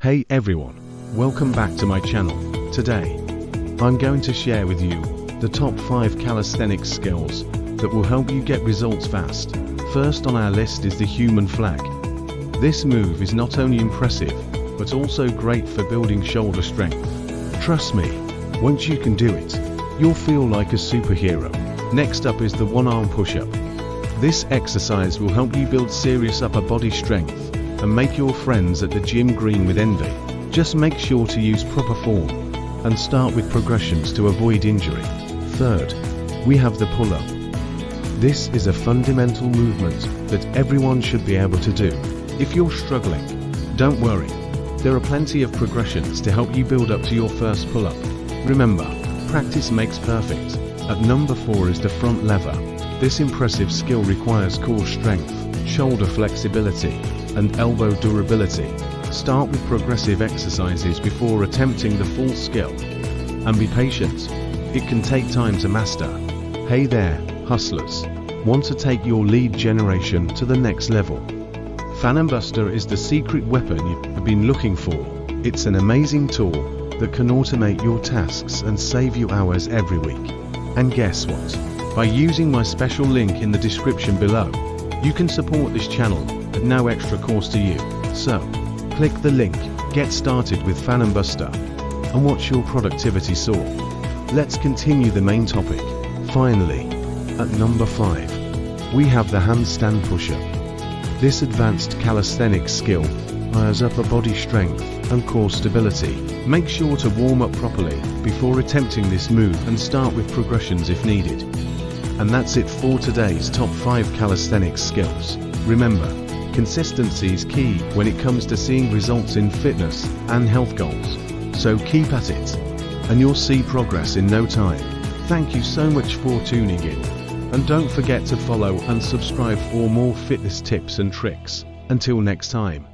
Hey everyone, welcome back to my channel. Today, I'm going to share with you the top 5 calisthenics skills that will help you get results fast. First on our list is the human flag. This move is not only impressive, but also great for building shoulder strength. Trust me, once you can do it, you'll feel like a superhero. Next up is the one-arm push-up. This exercise will help you build serious upper body strength and make your friends at the gym green with envy. Just make sure to use proper form and start with progressions to avoid injury. Third, we have the pull-up. This is a fundamental movement that everyone should be able to do. If you're struggling, don't worry. There are plenty of progressions to help you build up to your first pull-up. Remember, practice makes perfect. At number 4 is the front lever. This impressive skill requires core strength, shoulder flexibility, and elbow durability. Start with progressive exercises before attempting the full skill. And be patient. It can take time to master. Hey there, hustlers. Want to take your lead generation to the next level? Fan Buster is the secret weapon you've been looking for. It's an amazing tool that can automate your tasks and save you hours every week. And guess what? By using my special link in the description below, you can support this channel at no extra cost to you. So, click the link, get started with Fan Buster, and watch your productivity soar. Let's continue the main topic. Finally, at number 5, we have the handstand push-up. This advanced calisthenics skill requires upper body strength and core stability. Make sure to warm up properly before attempting this move and start with progressions if needed. And that's it for today's top 5 calisthenics skills. Remember, consistency is key when it comes to seeing results in fitness and health goals. So keep at it, and you'll see progress in no time. Thank you so much for tuning in. And don't forget to follow and subscribe for more fitness tips and tricks. Until next time.